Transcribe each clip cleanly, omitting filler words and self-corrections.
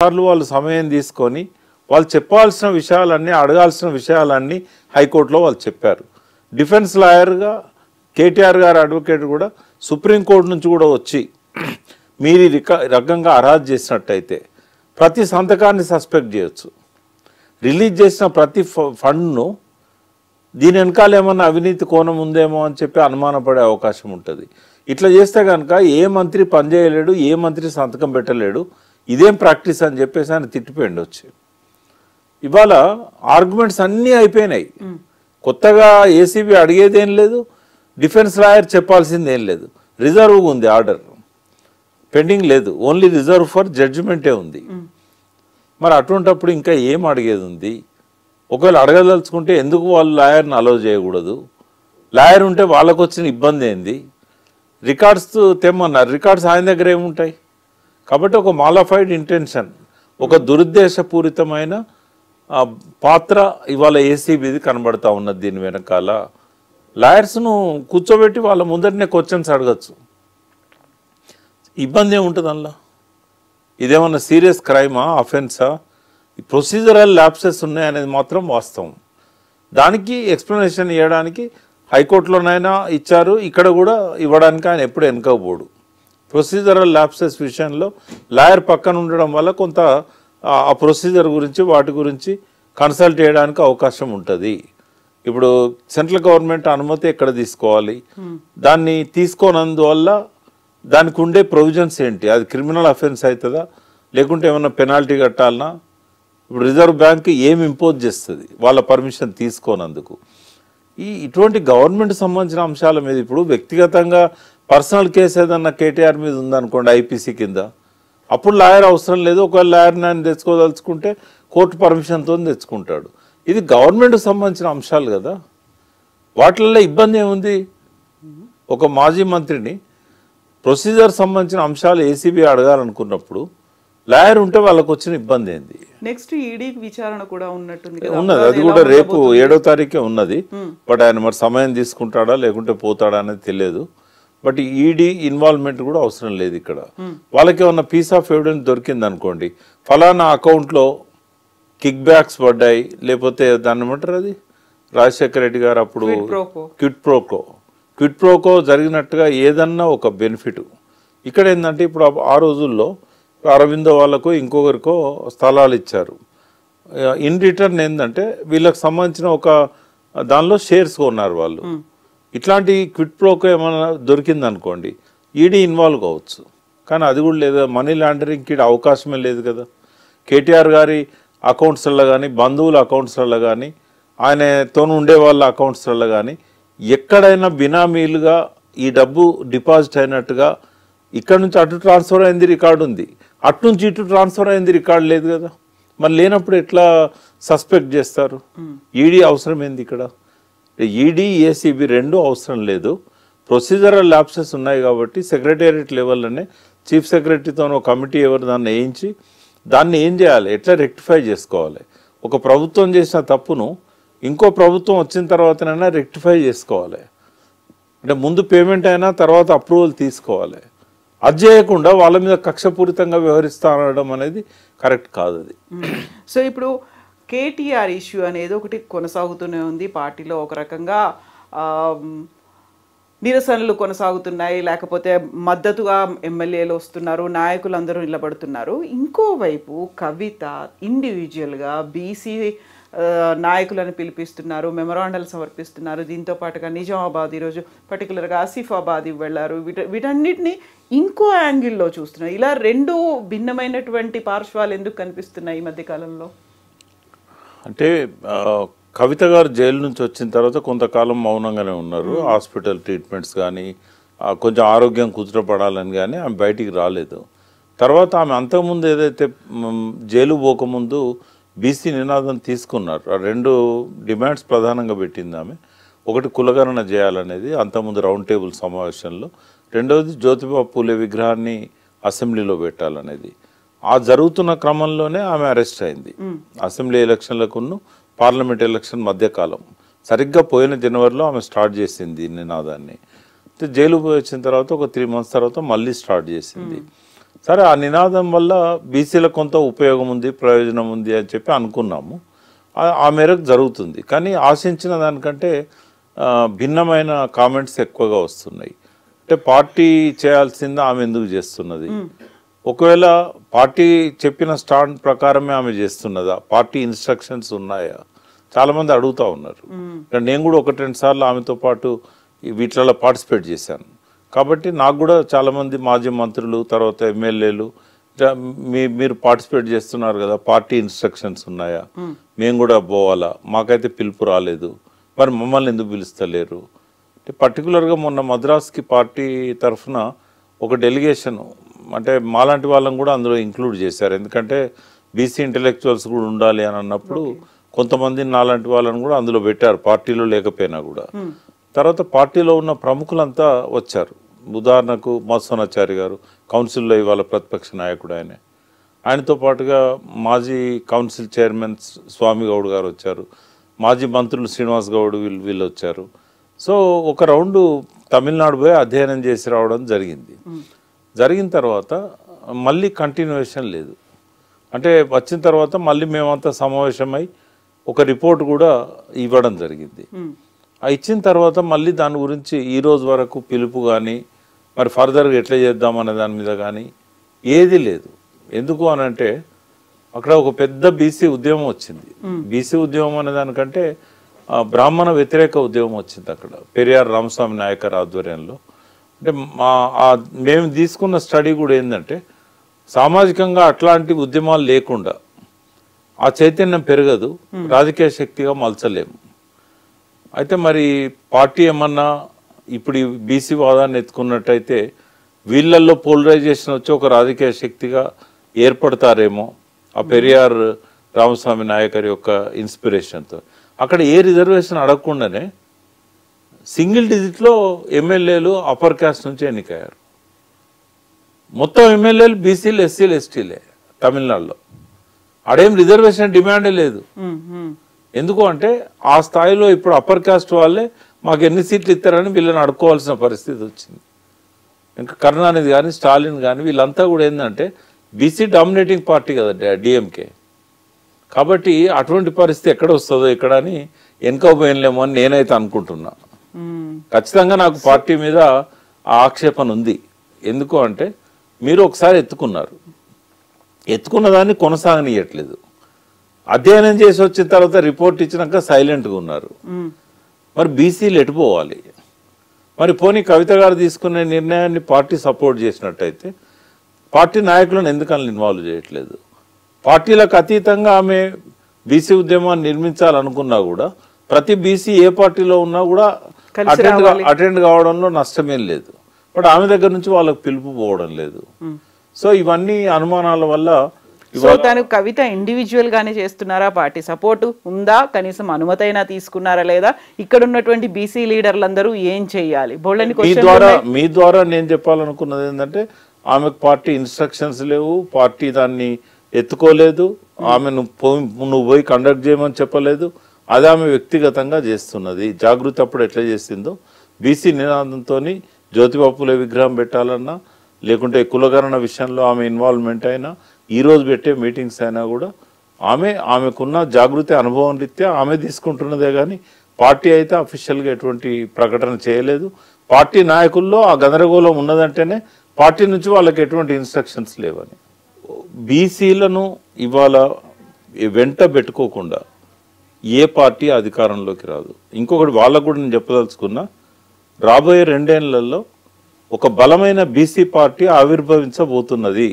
సార్లు వాళ్ళు సమయం తీసుకొని వాళ్ళు చెప్పాల్సిన విషయాలన్నీ అడగాల్సిన విషయాలన్నీ హైకోర్టులో వాళ్ళు చెప్పారు. డిఫెన్స్ లాయర్గా కేటీఆర్ గారు అడ్వకేట్ కూడా సుప్రీంకోర్టు నుంచి కూడా వచ్చి మీరు రకంగా అర్హత చేసినట్టయితే ప్రతి సంతకాన్ని సస్పెక్ట్ చేయొచ్చు, రిలీజ్ చేసిన ప్రతి ఫండ్ను దీని వెనకాల ఏమన్నా అవినీతి కోణం ఉందేమో అని చెప్పి అనుమానపడే అవకాశం ఉంటుంది. ఇట్లా చేస్తే కనుక ఏ మంత్రి పనిచేయలేడు, ఏ మంత్రి సంతకం పెట్టలేడు, ఇదేం ప్రాక్టీస్ అని చెప్పేసి ఆయన తిట్టిపోయింది వచ్చి. ఇవాళ ఆర్గ్యుమెంట్స్ అన్నీ అయిపోయినాయి. కొత్తగా ఏసీబీ అడిగేదేం లేదు, డిఫెన్స్ లాయర్ చెప్పాల్సిందేం లేదు. రిజర్వ్ ఉంది, ఆర్డర్ పెండింగ్ లేదు, ఓన్లీ రిజర్వ్ ఫర్ జడ్జిమెంటే ఉంది. మరి అటువంటిప్పుడు ఇంకా ఏం అడిగేది ఉంది? ఒకవేళ అడగదలుచుకుంటే ఎందుకు వాళ్ళు లాయర్ని అలౌ చేయకూడదు? లాయర్ ఉంటే వాళ్ళకు వచ్చిన ఇబ్బంది ఏంది? రికార్డ్స్ తెమ్మన్నారు, రికార్డ్స్ ఆయన దగ్గర ఏముంటాయి? కాబట్టి ఒక మాలిఫైడ్ ఇంటెన్షన్, ఒక దురుద్దేశపూరితమైన పాత్ర ఇవాళ ఏసీబీది కనబడతా ఉన్నది. దీని వెనకాల లాయర్స్ను కూర్చోబెట్టి వాళ్ళ ముందరనే క్వశ్చన్స్ అడగచ్చు, ఇబ్బంది ఏముంటుంది అందులో? ఇదేమన్నా సీరియస్ క్రైమా, అఫెన్సా? ప్రొసీజరల్ ల్యాప్సెస్ ఉన్నాయనేది మాత్రం వాస్తవం. దానికి ఎక్స్ప్లెనేషన్ ఇవ్వడానికి హైకోర్టులోనైనా ఇచ్చారు, ఇక్కడ కూడా ఇవ్వడానికి ఆయన ఎప్పుడు వెనుకపోడు. ప్రొసీజరల్ ల్యాప్సెస్ విషయంలో లాయర్ పక్కన ఉండడం వల్ల కొంత ఆ ప్రొసీజర్ గురించి వాటి గురించి కన్సల్ట్ చేయడానికి అవకాశం ఉంటుంది. ఇప్పుడు సెంట్రల్ గవర్నమెంట్ అనుమతి ఎక్కడ తీసుకోవాలి, దాన్ని తీసుకోనందువల్ల దానికి ఉండే ప్రొవిజన్స్ ఏంటి, అది క్రిమినల్ అఫెన్స్ అవుతుందా లేకుంటే ఏమన్నా పెనాల్టీ కట్టాలనా? ఇప్పుడు రిజర్వ్ బ్యాంక్ ఏమి ఇంపోజ్ చేస్తుంది వాళ్ళ పర్మిషన్ తీసుకోనందుకు? ఇటువంటి గవర్నమెంట్ సంబంధించిన అంశాల మీద ఇప్పుడు వ్యక్తిగతంగా పర్సనల్ కేసు ఏదన్నా కేటీఆర్ మీద ఉందనుకోండి ఐపీసీ కింద, అప్పుడు లాయర్ అవసరం లేదు. ఒకవేళ లాయర్ని ఆయన తెచ్చుకోదలుచుకుంటే కోర్టు పర్మిషన్తో తెచ్చుకుంటాడు. ఇది గవర్నమెంట్కి సంబంధించిన అంశాలు కదా, వాటిల్లో ఇబ్బంది ఏముంది? ఒక మాజీ మంత్రిని ప్రొసీజర్ సంబంధించిన అంశాలు ఏసీబీ అడగాలనుకున్నప్పుడు లాయర్ ఉంటే వాళ్ళకు వచ్చిన ఇబ్బంది ఏంది? నెక్స్ట్ ఈడీ విచారణ కూడా ఉన్నట్టుంది, అది కూడా రేపు 7వ తారీఖే ఉన్నది. బట్ ఆయన మరి సమయం తీసుకుంటాడా లేకుంటే పోతాడా అనేది తెలియదు. బట్ ఈడీ ఇన్వాల్వ్మెంట్ కూడా అవసరం లేదు ఇక్కడ. వాళ్ళకి ఏమన్నా పీస్ ఆఫ్ ఎవిడెన్స్ దొరికింది అనుకోండి, ఫలానా అకౌంట్లో కిక్ బ్యాక్స్ పడ్డాయి, లేకపోతే దాన్ని ఏమంటారు, అది రాజశేఖర రెడ్డి గారు అప్పుడు క్విడ్ ప్రోకో జరిగినట్టుగా ఏదన్నా ఒక బెనిఫిట్. ఇక్కడ ఏంటంటే ఇప్పుడు ఆ రోజుల్లో అరవిందో వాళ్ళకు ఇంకొకరికో స్థలాలు ఇచ్చారు. ఇన్ రిటర్న్ ఏంటంటే వీళ్ళకి సంబంధించిన ఒక దానిలో షేర్స్ కొన్నారు వాళ్ళు. ఇట్లాంటి క్విడ్ ప్రోకో ఏమైనా దొరికిందనుకోండి ఈడీ ఇన్వాల్వ్ కావచ్చు. కానీ అది కూడా లేదు, మనీ లాండరింగ్కి అవకాశమే లేదు కదా. కేటీఆర్ గారి అకౌంట్స్లలో కానీ, బంధువుల అకౌంట్స్లలో కానీ, ఆయనతో ఉండే వాళ్ళ అకౌంట్స్లలో కానీ ఎక్కడైనా బినామీలుగా ఈ డబ్బు డిపాజిట్ అయినట్టుగా ఇక్కడ నుంచి అటు ట్రాన్స్ఫర్ అయింది రికార్డు ఉంది, అటు నుంచి ఇటు ట్రాన్స్ఫర్ అయింది రికార్డు లేదు కదా. మరి లేనప్పుడు ఎట్లా సస్పెక్ట్ చేస్తారు? ఈడీ అవసరం ఏంది ఇక్కడ? ఈడీ ఏసీబీ రెండు అవసరం లేదు. ప్రొసీజరల్ ల్యాప్సెస్ ఉన్నాయి కాబట్టి సెక్రటేరియట్ లెవెల్లోనే చీఫ్ సెక్రటరీతో కమిటీ ఎవరు దాన్ని వేయించి దాన్ని ఏం చేయాలి, ఎట్లా రెక్టిఫై చేసుకోవాలి. ఒక ప్రభుత్వం చేసిన తప్పును ఇంకో ప్రభుత్వం వచ్చిన తర్వాతనైనా రెక్టిఫై చేసుకోవాలి. అంటే ముందు పేమెంట్ అయినా తర్వాత అప్రూవల్ తీసుకోవాలి. అది చేయకుండా వాళ్ళ మీద కక్షపూరితంగా వ్యవహరిస్తా అనడం అనేది కరెక్ట్ కాదు. అది సో ఇప్పుడు కేటీఆర్ ఇష్యూ అనేది ఒకటి కొనసాగుతూనే ఉంది పార్టీలో. ఒక రకంగా నిరసనలు కొనసాగుతున్నాయి, లేకపోతే మద్దతుగా ఎమ్మెల్యేలు వస్తున్నారు, నాయకులందరూ నిలబడుతున్నారు. ఇంకోవైపు కవిత ఇండివిజువల్గా బీసీ నాయకులను పిలిపిస్తున్నారు, మెమరాండాలు సమర్పిస్తున్నారు. దీంతో పాటుగా నిజామాబాద్ ఈరోజు పర్టికులర్గా ఆసిఫాబాద్ వెళ్ళారు. వీటన్నిటిని ఇంకో యాంగిల్లో చూస్తున్నారు. ఇలా రెండు భిన్నమైనటువంటి పార్శ్వాలు ఎందుకు కనిపిస్తున్నాయి ఈ మధ్యకాలంలో? అంటే కవిత గారు జైలు నుంచి వచ్చిన తర్వాత కొంతకాలం మౌనంగానే ఉన్నారు. హాస్పిటల్ ట్రీట్మెంట్స్ కానీ, కొంచెం ఆరోగ్యం కుదుటపడాలని కానీ ఆమె బయటికి రాలేదు. తర్వాత ఆమె అంతకుముందు ఏదైతే జైలు పోకముందు బీసీ నినాదం తీసుకున్నారు. ఆ రెండు డిమాండ్స్ ప్రధానంగా పెట్టింది ఆమె. ఒకటి కులగణన చేయాలనేది అంతకుముందు రౌండ్ టేబుల్ సమావేశంలో, రెండవది జ్యోతిబా పూలే విగ్రహాన్ని అసెంబ్లీలో పెట్టాలనేది. ఆ జరుగుతున్న క్రమంలోనే ఆమె అరెస్ట్ అయింది. అసెంబ్లీ ఎలక్షన్లకును పార్లమెంట్ ఎలక్షన్ మధ్యకాలం సరిగ్గా పోయిన జనవరిలో ఆమె స్టార్ట్ చేసింది నినాదాన్ని. జైలు పోయి వచ్చిన తర్వాత ఒక 3 months తర్వాత మళ్ళీ స్టార్ట్ చేసింది. సరే ఆ నినాదం వల్ల బీసీలకు కొంత ఉపయోగం ఉంది, ప్రయోజనం ఉంది అని చెప్పి అనుకున్నాము. ఆ మేరకు జరుగుతుంది. కానీ ఆశించిన దానికంటే భిన్నమైన కామెంట్స్ ఎక్కువగా వస్తున్నాయి. అంటే పార్టీ చేయాల్సింది ఆమె ఎందుకు చేస్తున్నది, ఒకవేళ పార్టీ చెప్పిన స్టాండ్ ప్రకారమే ఆమె చేస్తున్నదా, పార్టీ ఇన్స్ట్రక్షన్స్ ఉన్నాయా, చాలామంది అడుగుతూ ఉన్నారు. నేను కూడా 1-2 సార్లు ఆమెతో పాటు వీటిలలో పార్టిసిపేట్ చేశాను. కాబట్టి నాకు కూడా చాలామంది మాజీ మంత్రులు, తర్వాత ఎమ్మెల్యేలు మీరు పార్టిసిపేట్ చేస్తున్నారు కదా, పార్టీ ఇన్స్ట్రక్షన్స్ ఉన్నాయా, మేము కూడా పోవాలా, మాకైతే పిలుపు రాలేదు, మరి మమ్మల్ని ఎందుకు పిలుస్తలేరు అంటే పర్టికులర్గా మొన్న మద్రాస్కి పార్టీ తరఫున ఒక డెలిగేషన్, అంటే మాలాంటి వాళ్ళని కూడా అందులో ఇంక్లూడ్ చేశారు. ఎందుకంటే బీసీ ఇంటెలెక్చువల్స్ కూడా ఉండాలి అని అన్నప్పుడు కొంతమంది నాలాంటి వాళ్ళని కూడా అందులో పెట్టారు, పార్టీలో లేకపోయినా కూడా. తర్వాత పార్టీలో ఉన్న ప్రముఖులంతా వచ్చారు. ఉదాహరణకు మత్స్వనాచారి గారు కౌన్సిల్లో ఇవాళ ప్రతిపక్ష నాయకుడు, ఆయనతో పాటుగా మాజీ కౌన్సిల్ చైర్మన్ స్వామి గౌడ్ గారు వచ్చారు, మాజీ మంత్రులు శ్రీనివాస్ గౌడ్ వీళ్ళు వచ్చారు. సో ఒక రౌండు తమిళనాడు పోయి అధ్యయనం చేసి రావడం జరిగింది. జరిగిన తర్వాత మళ్ళీ కంటిన్యూషన్ లేదు. అంటే వచ్చిన తర్వాత మళ్ళీ మేమంతా సమావేశమై ఒక రిపోర్ట్ కూడా ఇవ్వడం జరిగింది. ఇచ్చిన తర్వాత మళ్ళీ దాని గురించి ఈ రోజు వరకు పిలుపు కానీ మరి ఫర్దర్గా ఎట్లా చేద్దామనే దాని మీద కానీ ఏది లేదు. ఎందుకు అని అంటే అక్కడ ఒక పెద్ద బీసీ ఉద్యమం వచ్చింది. బీసీ ఉద్యమం అనే దానికంటే బ్రాహ్మణ వ్యతిరేక ఉద్యమం వచ్చింది అక్కడ పెరియార్ రామస్వామి నాయకర్ ఆధ్వర్యంలో. అంటే మేము తీసుకున్న స్టడీ కూడా ఏంటంటే సామాజికంగా అట్లాంటి ఉద్యమాలు లేకుండా ఆ చైతన్యం పెరగదు, రాజకీయ శక్తిగా మలచలేము. అయితే మరి పార్టీ ఏమన్నా ఇప్పుడు ఈ బీసీ వాదాన్ని ఎత్తుకున్నట్టయితే వీళ్ళల్లో పోలరైజేషన్ వచ్చి ఒక రాజకీయ శక్తిగా ఏర్పడతారేమో ఆ పెరియార్ రామస్వామి నాయకర్ యొక్క ఇన్స్పిరేషన్తో. అక్కడ ఏ రిజర్వేషన్ అడగకుండానే సింగిల్ డిజిట్లో ఎమ్మెల్యేలు అప్పర్ క్యాస్ట్ నుంచి ఎన్నికయ్యారు. మొత్తం ఎమ్మెల్యేలు బీసీలు, ఎస్సీలు, ఎస్టీలే తమిళనాడులో. ఆడేం రిజర్వేషన్ డిమాండే లేదు. ఎందుకు అంటే ఆ స్థాయిలో ఇప్పుడు అప్పర్ కాస్ట్ వాళ్ళే మాకు ఎన్ని సీట్లు ఇస్తారని వీళ్ళని అడుక్కోవాల్సిన పరిస్థితి వచ్చింది. ఇంకా కరుణానిధి కానీ స్టాలిన్ కానీ వీళ్ళంతా కూడా ఏంటంటే బీసీ డామినేటింగ్ పార్టీ కదా డిఎంకే. కాబట్టి అటువంటి పరిస్థితి ఎక్కడ వస్తుందో ఇక్కడ అని వెనుకపోయినలేమో అని నేనైతే అనుకుంటున్నా. ఖచ్చితంగా నాకు పార్టీ మీద ఆక్షేపణ ఉంది. ఎందుకు అంటే మీరు ఒకసారి ఎత్తుకున్న దాన్ని కొనసాగనీయట్లేదు. అధ్యయనం చేసి వచ్చిన తర్వాత రిపోర్ట్ ఇచ్చినాక సైలెంట్గా ఉన్నారు. మరి బీసీలు ఎటుపోవాలి? మరి పోనీ కవిత గారు తీసుకునే నిర్ణయాన్ని పార్టీ సపోర్ట్ చేసినట్టయితే పార్టీ నాయకులను ఎందుకని ఇన్వాల్వ్ చేయట్లేదు? పార్టీలకు అతీతంగా ఆమె బీసీ ఉద్యమాన్ని నిర్మించాలనుకున్నా కూడా ప్రతి బీసీ ఏ పార్టీలో ఉన్నా కూడా అటెండ్ కావడంలో నష్టమేం లేదు. బట్ ఆమె దగ్గర నుంచి వాళ్ళకి పిలుపు పోవడం లేదు. సో ఇవన్నీ అనుమానాల వల్ల సో తను కవిత ఇండివిజువల్ గానే చేస్తున్నారా, పార్టీ సపోర్ట్ ఉందా, కనీసం అనుమతైనా తీసుకున్నారా లేదా, ఇక్కడ ఉన్నటువంటి బీసీ లీడర్లందరూ ఏం చేయాలి? మీ ద్వారా నేను చెప్పాలనుకున్నది ఏంటంటే ఆమెకు పార్టీ ఇన్స్ట్రక్షన్స్ లేవు, పార్టీ దాన్ని ఎత్తుకోలేదు, ఆమె నువ్వు పోయి కండక్ట్ చేయమని చెప్పలేదు. అది ఆమె వ్యక్తిగతంగా చేస్తున్నది. జాగృతి అప్పుడు ఎట్లా చేసిందో బీసీ నినాదంతో జ్యోతిబాపులే విగ్రహం పెట్టాలన్నా లేకుంటే కులగణన విషయంలో ఆమె ఇన్వాల్వ్మెంట్ అయినా ఈరోజు పెట్టే మీటింగ్స్ అయినా కూడా ఆమెకున్న జాగృతి అనుభవం రీత్యా ఆమె తీసుకుంటున్నదే కానీ పార్టీ అయితే అఫీషియల్గా ఎటువంటి ప్రకటన చేయలేదు. పార్టీ నాయకుల్లో ఆ గందరగోళం ఉన్నదంటేనే పార్టీ నుంచి వాళ్ళకి ఎటువంటి ఇన్స్ట్రక్షన్స్ లేవని. బీసీలను ఇవాళ వెంట పెట్టుకోకుండా ఏ పార్టీ అధికారంలోకి రాదు. ఇంకొకటి వాళ్ళకు కూడా నేను చెప్పదలుచుకున్నా, రాబోయే 2 ఏళ్లలో ఒక బలమైన బీసీ పార్టీ ఆవిర్భవించబోతున్నది.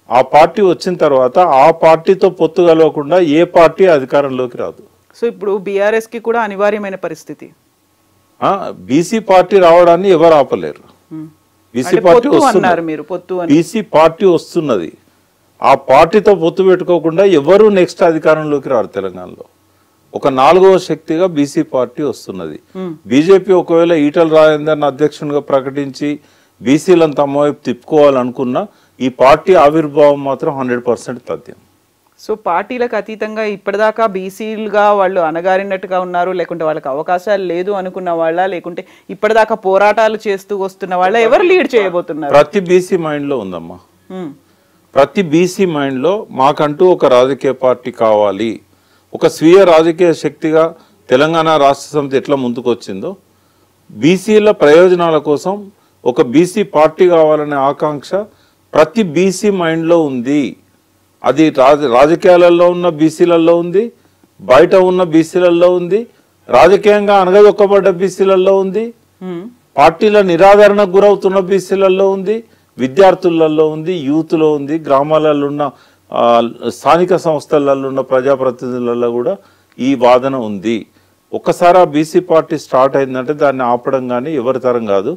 ఆ పార్టీ వచ్చిన తర్వాత ఆ పార్టీతో పొత్తు కలవకుండా ఏ పార్టీ అధికారంలోకి రాదు. సో ఇప్పుడు బీఆర్ఎస్ కి కూడా అనివార్యమైన పరిస్థితి. బీసీ పార్టీ రావడాన్ని ఎవరు ఆపలేరు. బీసీ పార్టీ వస్తున్నది. ఆ పార్టీతో పొత్తు పెట్టుకోకుండా ఎవరు నెక్స్ట్ అధికారంలోకి రారు. తెలంగాణలో ఒక 4వ శక్తిగా బీసీ పార్టీ వస్తున్నది. బీజేపీ ఒకవేళ ఈటల రాజేందర్ని అధ్యక్షునిగా ప్రకటించి బీసీలను తమ వైపు తిప్పుకోవాలనుకున్నా ఈ పార్టీ ఆవిర్భావం మాత్రం 100% తథ్యం. సో పార్టీలకు అతీతంగా ఇప్పటిదాకా బీసీలుగా వాళ్ళు అణగారినట్టుగా ఉన్నారు, లేకుంటే వాళ్ళకి అవకాశాలు లేదు అనుకున్న వాళ్ళ, లేకుంటే ఇప్పటిదాకా పోరాటాలు చేస్తూ వస్తున్న వాళ్ళ, ఎవరు లీడ్ చేయబోతున్నారు? ప్రతి బీసీ మైండ్ లో ఉందమ్మా. ప్రతి బీసీ మైండ్ లో మాకంటూ ఒక రాజకీయ పార్టీ కావాలి, ఒక స్వీయ రాజకీయ శక్తిగా తెలంగాణ రాష్ట్ర సమితి ఎట్లా ముందుకు వచ్చిందో బీసీల ప్రయోజనాల కోసం ఒక బీసీ పార్టీ కావాలనే ఆకాంక్ష ప్రతి బీసీ మైండ్లో ఉంది. అది రాజకీయాలలో ఉన్న బీసీలలో ఉంది, బయట ఉన్న బీసీలలో ఉంది, రాజకీయంగా అనగదొక్కబడ్డ బీసీలలో ఉంది, పార్టీల నిరాదరణకు గురవుతున్న బీసీలలో ఉంది, విద్యార్థులలో ఉంది, యూత్లో ఉంది, గ్రామాలలో ఉన్న స్థానిక సంస్థలలో ఉన్న ప్రజాప్రతినిధులలో కూడా ఈ వాదన ఉంది. ఒక్కసారి ఆ బీసీ పార్టీ స్టార్ట్ అయిందంటే దాన్ని ఆపడం కానీ ఎవరి తరం కాదు.